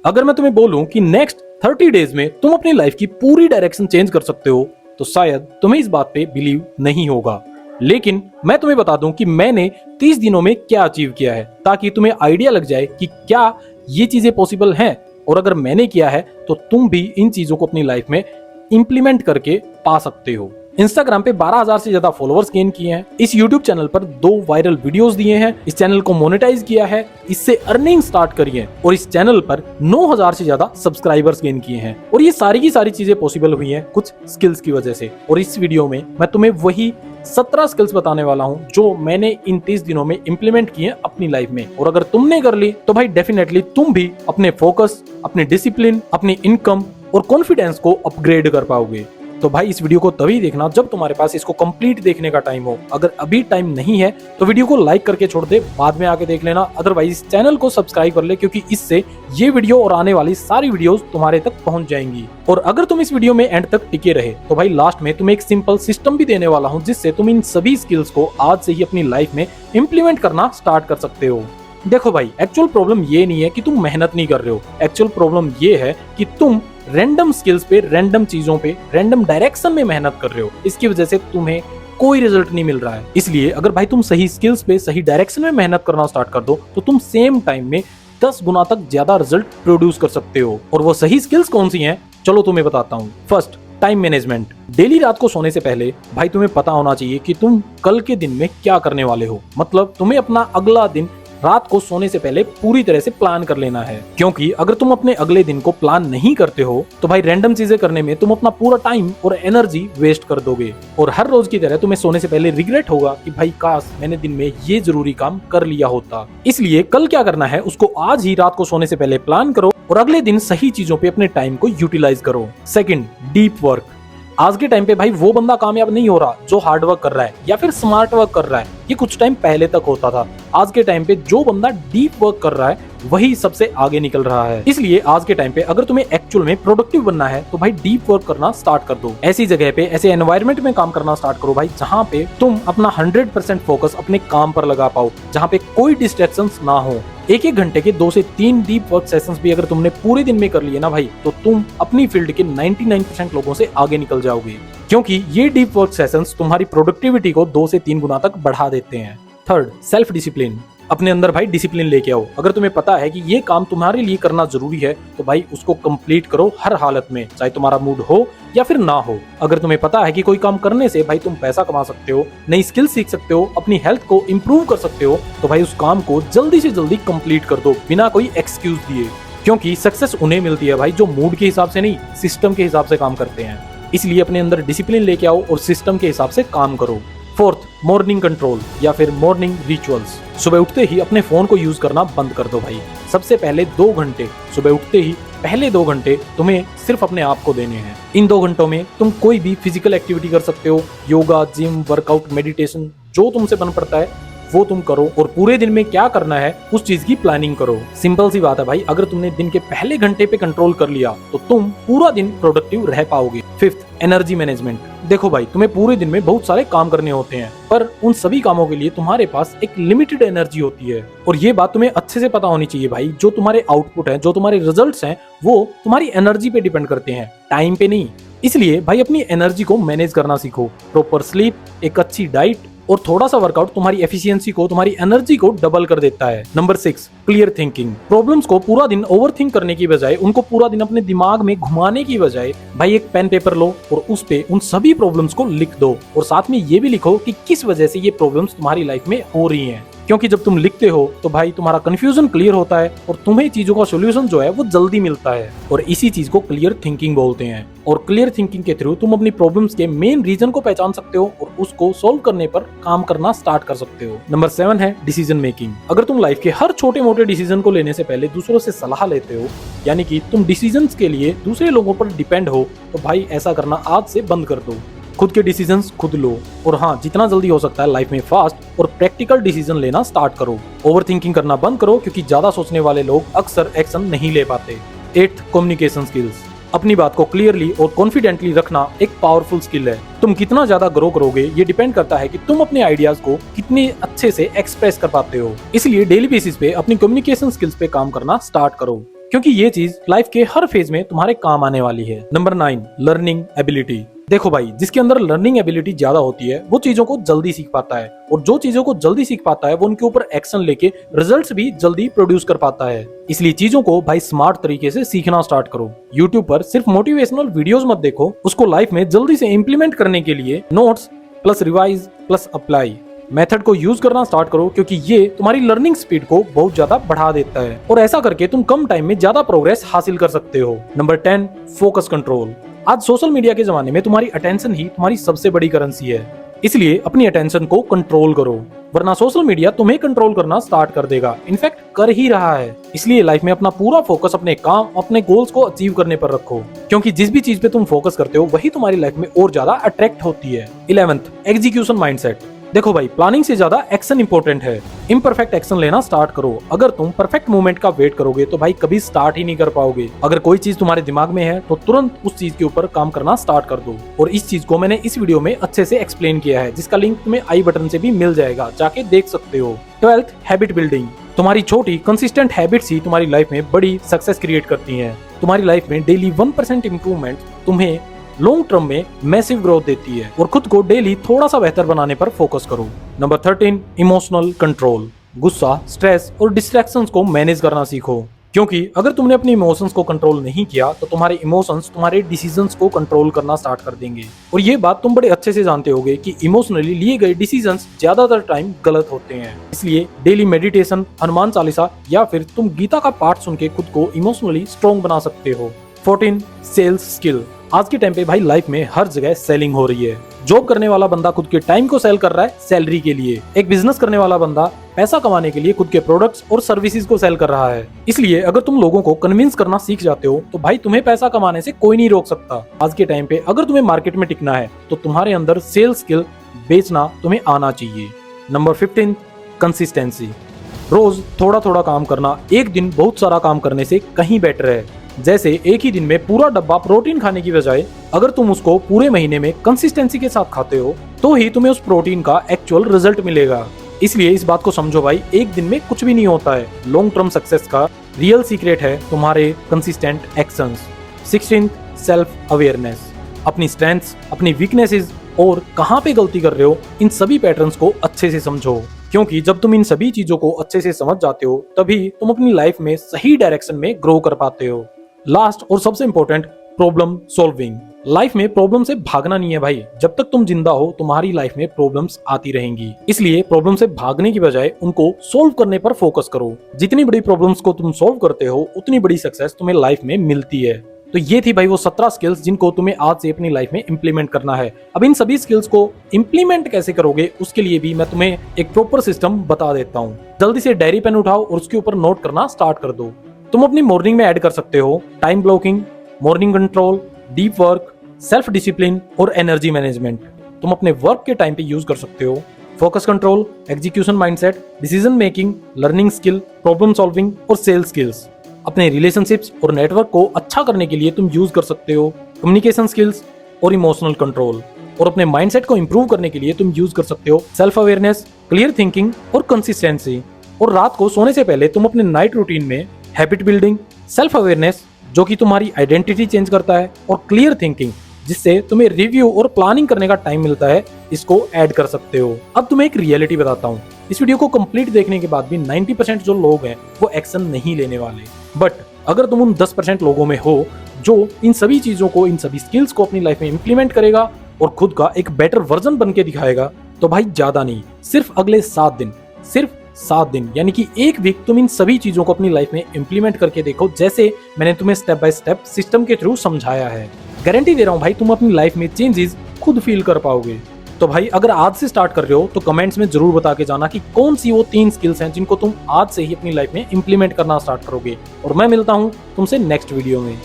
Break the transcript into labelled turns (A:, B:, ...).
A: अगर मैं तुम्हें बोलूं कि नेक्स्ट 30 डेज में तुम अपनी लाइफ की पूरी डायरेक्शन चेंज कर सकते हो तो शायद तुम्हें इस बात पे बिलीव नहीं होगा। लेकिन मैं तुम्हें बता दूं कि मैंने 30 दिनों में क्या अचीव किया है, ताकि तुम्हें आइडिया लग जाए कि क्या ये चीजें पॉसिबल हैं, और अगर मैंने किया है तो तुम भी इन चीजों को अपनी लाइफ में इंप्लीमेंट करके पा सकते हो। इंस्टाग्राम पे 12,000 से ज्यादा फॉलोअर्स गेन किए हैं, इस यूट्यूब चैनल पर 2 वायरल वीडियोस दिए हैं, इस चैनल को मोनेटाइज किया है, इससे अर्निंग स्टार्ट करी है, और इस चैनल पर 9,000 से ज्यादा सब्सक्राइबर्स गेन किए हैं। और ये सारी की सारी चीजें पॉसिबल हुई हैं कुछ स्किल्स की वजह से। और इस वीडियो में मैं तुम्हें वही 17 स्किल्स बताने वाला हूं जो मैंने इन 30 दिनों में इंप्लीमेंट किए अपनी लाइफ में। और अगर तुमने कर ली तो भाई डेफिनेटली तुम भी अपने फोकस, अपने डिसिप्लिन, अपनी इनकम और कॉन्फिडेंस को अपग्रेड कर पाओगे। तो भाई इस वीडियो को तभी देखना जब तुम्हारे पास इसको कंप्लीट देखने का टाइम हो। अगर अभी टाइम नहीं है तो वीडियो को लाइक करके छोड़ दे, बाद में आके देख लेना। अदरवाइज इस चैनल को सब्सक्राइब कर ले, क्योंकि इससे ये वीडियो और आने वाली सारी वीडियोस तुम्हारे तक पहुंच जाएंगी। और अगर तुम इस वीडियो में एंड तक टिके रहे तो भाई लास्ट में तुम्हें एक सिंपल सिस्टम भी देने वाला हूं, जिससे तुम इन सभी स्किल्स को आज से ही अपनी लाइफ में इंप्लीमेंट करना स्टार्ट कर सकते हो। देखो भाई, एक्चुअल प्रॉब्लम ये नहीं है कि तुम मेहनत नहीं कर रहे हो, एक्चुअल प्रॉब्लम ये है कि तुम रैंडम स्किल्स पे, रैंडम चीजों पे, रैंडम डायरेक्शन में मेहनत कर रहे हो। इसकी वजह से तुम्हें कोई रिजल्ट नहीं मिल रहा है। इसलिए अगर भाई तुम सही स्किल्स पे, सही डायरेक्शन में मेहनत करना स्टार्ट कर दो तो तुम सेम टाइम में 10 गुना तक ज्यादा रिजल्ट प्रोड्यूस कर सकते हो। और वो सही स्किल्स कौन सी हैं, चलो तुम्हें बताता हूँ। First, time management. डेली रात को सोने से पहले भाई तुम्हें पता होना चाहिए कि तुम कल के दिन में क्या करने वाले हो। मतलब तुम्हें अपना अगला दिन रात को सोने से पहले पूरी तरह से प्लान कर लेना है, क्योंकि अगर तुम अपने अगले दिन को प्लान नहीं करते हो तो भाई रैंडम चीजें करने में तुम अपना पूरा टाइम और एनर्जी वेस्ट कर दोगे। और हर रोज की तरह तुम्हें सोने से पहले रिग्रेट होगा कि भाई काश मैंने दिन में ये जरूरी काम कर लिया होता। इसलिए कल क्या करना है उसको आज ही रात को सोने से पहले प्लान करो और अगले दिन सही चीजों पे अपने टाइम को यूटिलाइज करो। Second, deep work. आज के टाइम पे भाई वो बंदा कामयाब नहीं हो रहा जो हार्ड वर्क कर रहा है या फिर स्मार्ट वर्क कर रहा है। ये कुछ टाइम पहले तक होता था। आज के टाइम पे जो बंदा डीप वर्क कर रहा है वही सबसे आगे निकल रहा है। इसलिए आज के टाइम पे अगर तुम्हें एक्चुअल में प्रोडक्टिव बनना है तो भाई डीप वर्क करना स्टार्ट कर दो। ऐसी जगह पे, ऐसे एनवायरनमेंट में काम करना स्टार्ट करो भाई जहाँ पे तुम अपना 100% फोकस अपने काम पर लगा पाओ, जहाँ पे कोई डिस्ट्रैक्शंस ना हो। एक घंटे के 2 से 3 डीप वर्क सेशंस भी अगर तुमने पूरे दिन में कर लिए ना भाई, तो तुम अपनी फील्ड के 99% लोगों से आगे निकल जाओगे, क्योंकि ये डीप वर्क सेशंस तुम्हारी प्रोडक्टिविटी को 2 से 3 गुना तक बढ़ा देते हैं। Third, self discipline. अपने अंदर भाई डिसिप्लिन लेके आओ। अगर तुम्हें पता है कि ये काम तुम्हारे लिए करना जरूरी है तो भाई उसको कंप्लीट करो हर हालत में, चाहे तुम्हारा मूड हो या फिर ना हो। अगर तुम्हें पता है कि कोई काम करने से भाई तुम पैसा कमा सकते हो, नई स्किल सीख सकते हो, अपनी हेल्थ को इम्प्रूव कर सकते हो, तो भाई उस काम को जल्दी से जल्दी कंप्लीट कर दो बिना कोई एक्सक्यूज दिए। क्योंकि सक्सेस उन्हें मिलती है भाई जो मूड के हिसाब से नहीं, सिस्टम के हिसाब से काम करते हैं। इसलिए अपने अंदर डिसिप्लिन लेके आओ और सिस्टम के हिसाब से काम करो। फोर्थ, मॉर्निंग कंट्रोल या फिर मॉर्निंग रिचुअल्स। सुबह उठते ही अपने फोन को यूज करना बंद कर दो भाई। सबसे पहले 2 घंटे, सुबह उठते ही पहले 2 घंटे तुम्हें सिर्फ अपने आप को देने हैं। इन 2 घंटों में तुम कोई भी फिजिकल एक्टिविटी कर सकते हो, योगा, जिम, वर्कआउट, मेडिटेशन, जो तुमसे बन पड़ता है वो तुम करो। और पूरे दिन में क्या करना है उस चीज की प्लानिंग करो। सिंपल सी बात है भाई, अगर तुमने दिन के पहले घंटे पे कंट्रोल कर लिया तो तुम पूरा दिन प्रोडक्टिव रह पाओगे। Fifth, energy management. देखो भाई, तुम्हें पूरे दिन में बहुत सारे काम करने होते हैं, पर उन सभी कामों के लिए तुम्हारे पास एक लिमिटेड एनर्जी होती है। और ये बात तुम्हें अच्छे से पता होनी चाहिए भाई, जो तुम्हारे आउटपुट है, जो तुम्हारे रिजल्ट्स हैं, वो तुम्हारी एनर्जी पे डिपेंड करते हैं, टाइम पे नहीं। इसलिए भाई अपनी एनर्जी को मैनेज करना सीखो। प्रॉपर स्लीप, एक अच्छी डाइट और थोड़ा सा वर्कआउट तुम्हारी एफिशिएंसी को, तुम्हारी एनर्जी को डबल कर देता है। Number 6, clear thinking. प्रॉब्लम्स को पूरा दिन ओवर थिंक करने की बजाय, उनको पूरा दिन अपने दिमाग में घुमाने की बजाय भाई एक पेन पेपर लो और उस पे उन सभी प्रॉब्लम्स को लिख दो। और साथ में ये भी लिखो कि किस वजह से ये प्रॉब्लम्स तुम्हारी लाइफ में हो रही हैं। क्योंकि जब तुम लिखते हो तो भाई तुम्हारा कंफ्यूजन क्लियर होता है और तुम्हें चीजों का सॉल्यूशन जो है वो जल्दी मिलता है। और इसी चीज को क्लियर थिंकिंग बोलते हैं। और क्लियर थिंकिंग के थ्रू तुम अपनी प्रॉब्लम्स के मेन रीजन को पहचान सकते हो और उसको सॉल्व करने पर काम करना स्टार्ट कर सकते हो। नंबर 7 है डिसीजन मेकिंग। अगर तुम लाइफ के हर छोटे मोटे डिसीजन को लेने से पहले दूसरों से सलाह लेते हो, यानी कि तुम डिसीजंस के लिए दूसरे लोगों पर डिपेंड हो, तो भाई ऐसा करना आज से बंद कर दो। खुद के डिसीजंस खुद लो। और हाँ, जितना जल्दी हो सकता है लाइफ में फास्ट और प्रैक्टिकल डिसीजन लेना स्टार्ट करो। ओवर थिंकिंग करना बंद करो, क्योंकि ज्यादा सोचने वाले लोग अक्सर एक्शन नहीं ले पाते। 8th, communication skills. अपनी बात को क्लियरली और कॉन्फिडेंटली रखना एक पावरफुल स्किल है। तुम कितना ज्यादा ग्रो करोगे ये डिपेंड करता है कि तुम अपने आइडियाज को कितने अच्छे से एक्सप्रेस कर पाते हो। इसलिए डेली बेसिस पे अपनी कम्युनिकेशन स्किल्स पे काम करना स्टार्ट करो, क्योंकि ये चीज लाइफ के हर फेज में तुम्हारे काम आने वाली है। Number 9, learning ability. देखो भाई, जिसके अंदर लर्निंग एबिलिटी ज्यादा होती है वो चीजों को जल्दी सीख पाता है, और जो चीजों को जल्दी सीख पाता है वो उनके ऊपर एक्शन लेके रिजल्ट्स भी जल्दी प्रोड्यूस कर पाता है। इसलिए चीजों को भाई स्मार्ट तरीके से सीखना स्टार्ट करो। यूट्यूब पर सिर्फ मोटिवेशनल वीडियोस मत देखो, उसको लाइफ में जल्दी से इम्प्लीमेंट करने के लिए notes plus revise plus apply method को यूज करना स्टार्ट करो, क्योंकि ये तुम्हारी लर्निंग स्पीड को बहुत ज्यादा बढ़ा देता है, और ऐसा करके तुम कम टाइम में ज्यादा प्रोग्रेस हासिल कर सकते हो। Number 10, focus control. आज सोशल मीडिया के जमाने में तुम्हारी अटेंशन ही तुम्हारी सबसे बड़ी करेंसी है, इसलिए अपनी अटेंशन को कंट्रोल करो, वरना सोशल मीडिया तुम्हें कंट्रोल करना स्टार्ट कर देगा, इनफैक्ट कर ही रहा है। इसलिए लाइफ में अपना पूरा फोकस अपने काम, अपने गोल्स को अचीव करने पर रखो, क्योंकि जिस भी चीज पे तुम फोकस करते हो वही तुम्हारी लाइफ में और ज्यादा अट्रैक्ट होती है। 11th, execution mindset. देखो भाई, प्लानिंग से ज्यादा एक्शन इंपॉर्टेंट है। इम्परफेक्ट एक्शन लेना स्टार्ट करो। अगर तुम परफेक्ट मूवमेंट का वेट करोगे तो भाई कभी स्टार्ट ही नहीं कर पाओगे। अगर कोई चीज तुम्हारे दिमाग में है तो तुरंत उस चीज के ऊपर काम करना स्टार्ट कर दो, और इस चीज को मैंने इस वीडियो में अच्छे से एक्सप्लेन किया है, जिसका लिंक तुम्हें आई बटन से भी मिल जाएगा, जाके देख सकते हो। 12th, habit building. तुम्हारी छोटी कंसिस्टेंट हैबिट्स ही तुम्हारी लाइफ में बड़ी सक्सेस क्रिएट करती हैं। तुम्हारी लाइफ में डेली 1% इंप्रूवमेंट तुम्हें लॉन्ग टर्म में मैसिव ग्रोथ देती है, और खुद को डेली थोड़ा सा बेहतर बनाने पर फोकस करो। Number 13, emotional control. गुस्सा, स्ट्रेस और डिस्ट्रैक्शंस को मैनेज करना सीखो, क्योंकि अगर तुमने अपने इमोशंस को कंट्रोल नहीं किया तो तुम्हारे इमोशंस तुम्हारे डिसीजंस को कंट्रोल करना स्टार्ट कर देंगे। और ये बात तुम बड़े अच्छे से जानते होगे कि इमोशनली लिए गए डिसीजंस ज्यादातर टाइम गलत होते हैं। इसलिए डेली मेडिटेशन, हनुमान चालीसा या फिर तुम गीता का पाठ सुन के खुद को इमोशनली स्ट्रॉन्ग बना सकते हो। 14, सेल्स स्किल। आज के टाइम पे भाई लाइफ में हर जगह सेलिंग हो रही है। जॉब करने वाला बंदा खुद के टाइम को सेल कर रहा है सैलरी के लिए। एक बिजनेस करने वाला बंदा पैसा कमाने के लिए खुद के प्रोडक्ट्स और सर्विसेज को सेल कर रहा है। इसलिए अगर तुम लोगों को कन्विंस करना सीख जाते हो तो भाई तुम्हें पैसा कमाने से कोई नहीं रोक सकता। आज के टाइम पे अगर तुम्हें मार्केट में टिकना है तो तुम्हारे अंदर सेल्स स्किल, बेचना तुम्हें आना चाहिए। Number 15, consistency. रोज थोड़ा थोड़ा काम करना एक दिन बहुत सारा काम करने से कहीं बेटर है। जैसे एक ही दिन में पूरा डब्बा प्रोटीन खाने की बजाय अगर तुम उसको पूरे महीने में कंसिस्टेंसी के साथ खाते हो तो ही तुम्हें उस प्रोटीन का एक्चुअल रिजल्ट मिलेगा। इसलिए इस बात को समझो भाई, एक दिन में कुछ भी नहीं होता है। लॉन्ग टर्म सक्सेस का रियल सीक्रेट है तुम्हारे consistent actions. 16th, self awareness. अपनी स्ट्रेंथ्स, अपनी वीकनेसेस और कहाँ पे गलती कर रहे हो, इन सभी पैटर्न्स को अच्छे से समझो, क्योंकि जब तुम इन सभी चीजों को अच्छे से समझ जाते हो तभी तुम अपनी लाइफ में सही डायरेक्शन में ग्रो कर पाते हो। लास्ट और सबसे इंपॉर्टेंट, प्रॉब्लम सॉल्विंग। लाइफ में प्रॉब्लम से भागना नहीं है भाई। जब तक तुम जिंदा हो तुम्हारी लाइफ में प्रॉब्लम्स आती रहेंगी, इसलिए प्रॉब्लम से भागने की बजाय उनको सोल्व करने पर फोकस करो। जितनी बड़ी प्रॉब्लम्स को तुम सोल्व करते हो उतनी बड़ी सक्सेस तुम्हें लाइफ में मिलती है। तो ये थी भाई वो 17 स्किल्स जिनको तुम्हें आज से अपनी लाइफ में इंप्लीमेंट करना है। अब इन सभी स्किल्स को इंप्लीमेंट कैसे करोगे उसके लिए भी मैं तुम्हें एक प्रॉपर सिस्टम बता देता हूँ। जल्दी से डायरी पेन उठाओ और उसके ऊपर नोट करना स्टार्ट कर दो। तुम अपनी मॉर्निंग में ऐड कर सकते हो time blocking, morning control, deep work, self discipline और एनर्जी मैनेजमेंट। तुम अपने वर्क के टाइम पे यूज कर सकते हो focus control, execution mindset, decision making, learning skill, problem solving और सेल्स स्किल्स। अपने रिलेशनशिप्स और नेटवर्क को अच्छा करने के लिए तुम यूज कर सकते हो कम्युनिकेशन स्किल्स और इमोशनल कंट्रोल। और अपने माइंडसेट को इंप्रूव करने के लिए तुम यूज कर सकते हो सेल्फ अवेयरनेस, क्लियर थिंकिंग और कंसिस्टेंसी। और रात को सोने से पहले तुम अपने नाइट रूटीन में हैबिट बिल्डिंग, सेल्फ अवेयरनेस जो कि तुम्हारी आइडेंटिटी चेंज करता है, और क्लियर थिंकिंग जिससे तुम्हें रिव्यू और प्लानिंग करने का टाइम मिलता है, इसको ऐड कर सकते हो। अब तुम्हें एक रियलिटी बताता हूँ। इस वीडियो को कंप्लीट देखने के बाद भी 90% जो लोग हैं वो एक्शन नहीं लेने वाले, बट अगर तुम उन 10% लोगों में हो जो इन सभी चीजों को, इन सभी स्किल्स को अपनी लाइफ में इंप्लीमेंट करेगा और खुद का एक बेटर वर्जन बन के दिखाएगा, तो भाई ज्यादा नहीं, सिर्फ अगले 7 दिन, सिर्फ 7 दिन यानी कि एक वीक तुम इन सभी चीजों को अपनी लाइफ में इंप्लीमेंट करके देखो, जैसे मैंने तुम्हें स्टेप बाय स्टेप सिस्टम के थ्रू समझाया है। गारंटी दे रहा हूँ भाई, तुम अपनी लाइफ में चेंजेस खुद फील कर पाओगे। तो भाई अगर आज से स्टार्ट कर रहे हो तो कमेंट्स में जरूर बता के जाना कि कौन सी वो 3 स्किल्स हैं जिनको तुम आज से ही अपनी लाइफ में इंप्लीमेंट करना स्टार्ट करोगे। और मैं मिलता हूँ तुमसे नेक्स्ट वीडियो में।